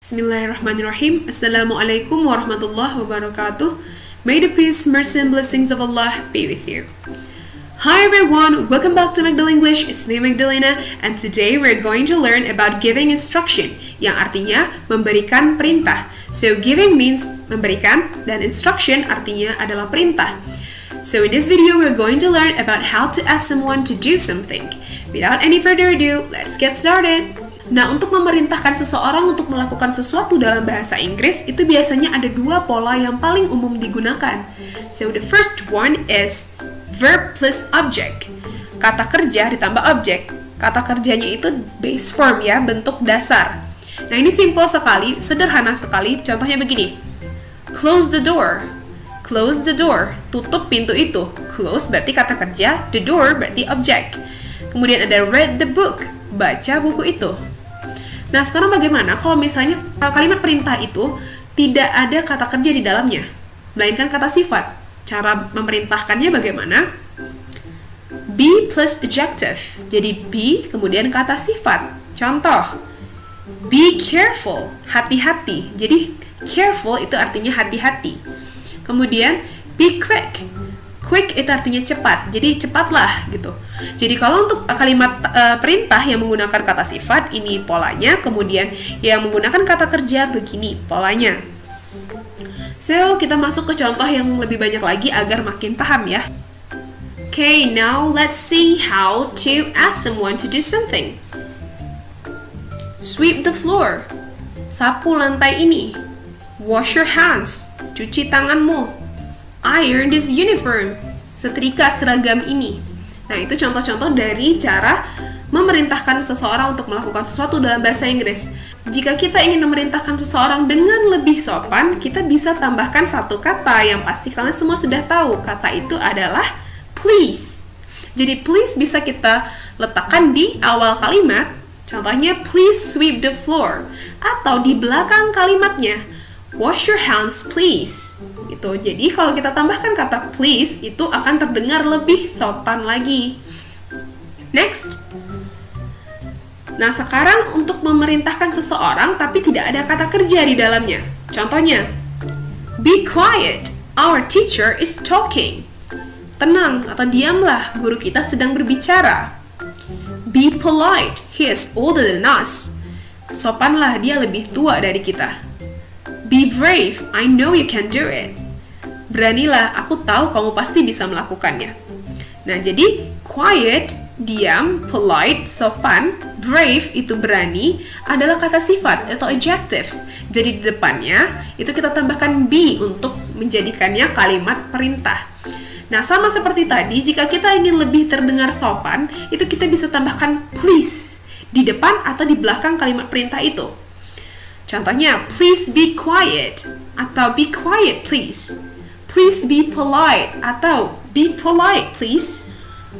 Bismillahirrahmanirrahim. Assalamualaikum warahmatullahi wabarakatuh. May the peace, mercy, and blessings of Allah be with you. Hi everyone, welcome back to Magdal English. It's me Magdalena, and today we're going to learn about giving instruction, yang artinya memberikan perintah. So giving means memberikan, dan instruction artinya adalah perintah. So in this video we're going to learn about how to ask someone to do something. Without any further ado, let's get started. Nah, untuk memerintahkan seseorang untuk melakukan sesuatu dalam bahasa Inggris, itu biasanya ada dua pola yang paling umum digunakan. So, the first one is verb plus object. Kata kerja ditambah objek. Kata kerjanya itu base form ya, bentuk dasar. Nah, ini simple sekali, sederhana sekali. Contohnya begini. Close the door. Close the door. Tutup pintu itu. Close berarti kata kerja, the door berarti objek. Kemudian ada read the book. Baca buku itu. Nah, sekarang bagaimana kalau misalnya kalimat perintah itu tidak ada kata kerja di dalamnya, melainkan kata sifat? Cara memerintahkannya bagaimana? Be plus adjective. Jadi be kemudian kata sifat. Contoh, be careful, hati-hati. Jadi careful itu artinya hati-hati. Kemudian be quick. Quick itu artinya cepat, jadi cepatlah gitu. Jadi kalau untuk kalimat perintah yang menggunakan kata sifat, ini polanya. Kemudian yang menggunakan kata kerja, begini polanya. So, kita masuk ke contoh yang lebih banyak lagi agar makin paham ya. Okay, now let's see how to ask someone to do something. Sweep the floor. Sapu lantai ini. Wash your hands. Cuci tanganmu. Iron this uniform, setrika seragam ini. Nah, itu contoh-contoh dari cara memerintahkan seseorang untuk melakukan sesuatu dalam bahasa Inggris. Jika kita ingin memerintahkan seseorang dengan lebih sopan, kita bisa tambahkan satu kata yang pasti kalian semua sudah tahu. Kata itu adalah please. Jadi please bisa kita letakkan di awal kalimat. Contohnya please sweep the floor. Atau di belakang kalimatnya, wash your hands please. Gitu. Jadi kalau kita tambahkan kata please, itu akan terdengar lebih sopan lagi. Next. Nah, sekarang untuk memerintahkan seseorang tapi tidak ada kata kerja di dalamnya. Contohnya, be quiet, our teacher is talking. Tenang atau diamlah, guru kita sedang berbicara. Be polite, he is older than us. Sopanlah, dia lebih tua dari kita. Be brave, I know you can do it. Beranilah, aku tahu kamu pasti bisa melakukannya. Nah, jadi quiet, diam, polite, sopan, brave itu berani adalah kata sifat atau adjectives. Jadi di depannya itu kita tambahkan be untuk menjadikannya kalimat perintah. Nah, sama seperti tadi, jika kita ingin lebih terdengar sopan, itu kita bisa tambahkan please di depan atau di belakang kalimat perintah itu. Contohnya, please be quiet, atau be quiet please. Please be polite, atau be polite please.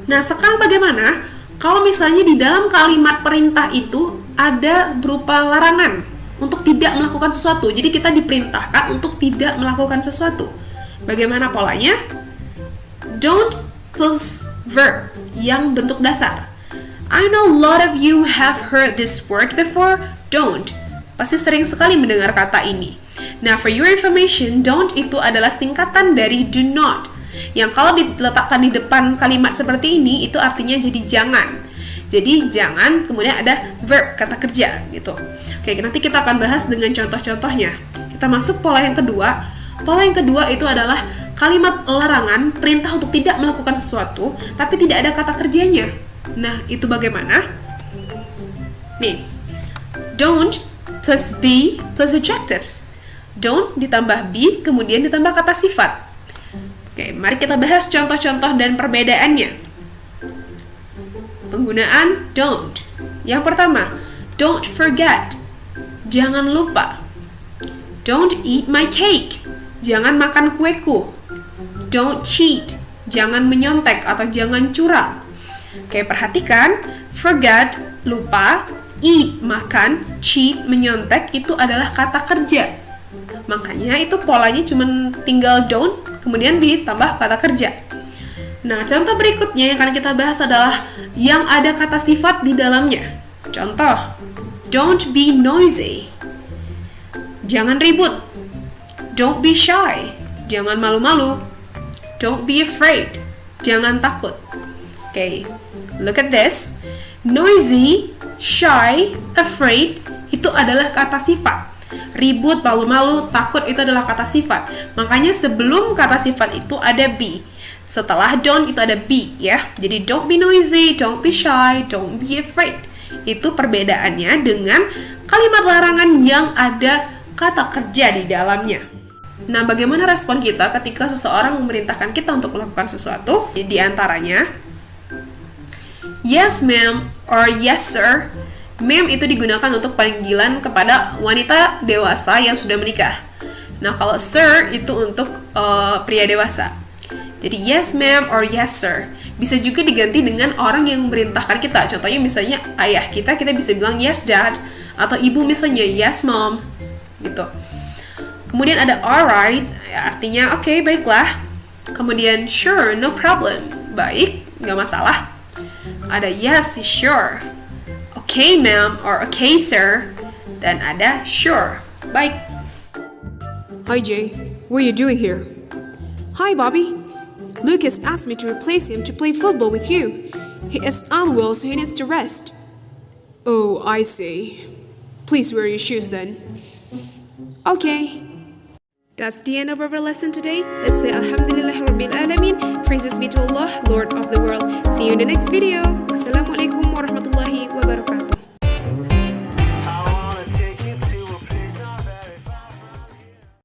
Nah, sekarang bagaimana kalau misalnya di dalam kalimat perintah itu ada berupa larangan untuk tidak melakukan sesuatu. Jadi kita diperintahkan untuk tidak melakukan sesuatu. Bagaimana polanya? Don't plus verb yang bentuk dasar. I know a lot of you have heard this word before. Don't. Pasti sering sekali mendengar kata ini. Nah, for your information, don't itu adalah singkatan dari do not. Yang kalau diletakkan di depan kalimat seperti ini, itu artinya jadi jangan. Jadi jangan, kemudian ada verb, kata kerja gitu. Oke, nanti kita akan bahas dengan contoh-contohnya. Kita masuk pola yang kedua. Pola yang kedua itu adalah kalimat larangan, perintah untuk tidak melakukan sesuatu, tapi tidak ada kata kerjanya. Nah, itu bagaimana? Nih, don't plus be plus adjectives. Don't ditambah be, kemudian ditambah kata sifat. Oke, mari kita bahas contoh-contoh dan perbedaannya. Penggunaan don't. Yang pertama, don't forget. Jangan lupa. Don't eat my cake. Jangan makan kueku. Don't cheat. Jangan menyontek atau jangan curang. Oke, perhatikan. Forget, lupa. Eat, makan. Cheat, menyontek, itu adalah kata kerja. Makanya itu polanya cuma tinggal don't, kemudian ditambah kata kerja. Nah, contoh berikutnya yang akan kita bahas adalah yang ada kata sifat di dalamnya. Contoh, don't be noisy. Jangan ribut. Don't be shy. Jangan malu-malu. Don't be afraid. Jangan takut. Okay, look at this. Noisy, shy, afraid itu adalah kata sifat. Ribut, malu-malu, takut itu adalah kata sifat. Makanya sebelum kata sifat itu ada be. Setelah don't itu ada be ya. Jadi don't be noisy, don't be shy, don't be afraid. Itu perbedaannya dengan kalimat larangan yang ada kata kerja di dalamnya. Nah, bagaimana respon kita ketika seseorang memerintahkan kita untuk melakukan sesuatu? Di antaranya, yes ma'am or yes sir. Ma'am itu digunakan untuk panggilan kepada wanita dewasa yang sudah menikah. Nah, kalau sir itu untuk pria dewasa. Jadi yes ma'am or yes sir. Bisa juga diganti dengan orang yang memerintahkan kita. Contohnya misalnya ayah kita bisa bilang yes dad. Atau ibu misalnya yes mom. Gitu. Kemudian ada alright, artinya oke, baiklah. Kemudian sure, no problem. Baik, nggak masalah. Ada yes, sure. Okay ma'am or okay sir. Dan ada sure. Baik. Hi Jay, what are you doing here? Hi Bobby. Lucas asked me to replace him to play football with you. He is unwell, so he needs to rest. Oh, I see. Please wear your shoes then. Okay. That's the end of our lesson today. Let's say Alhamdulillah Rabbil Alamin. Praises be to Allah, Lord of the world. See you in the next video. Wassalamualaikum warahmatullahi wabarakatuh.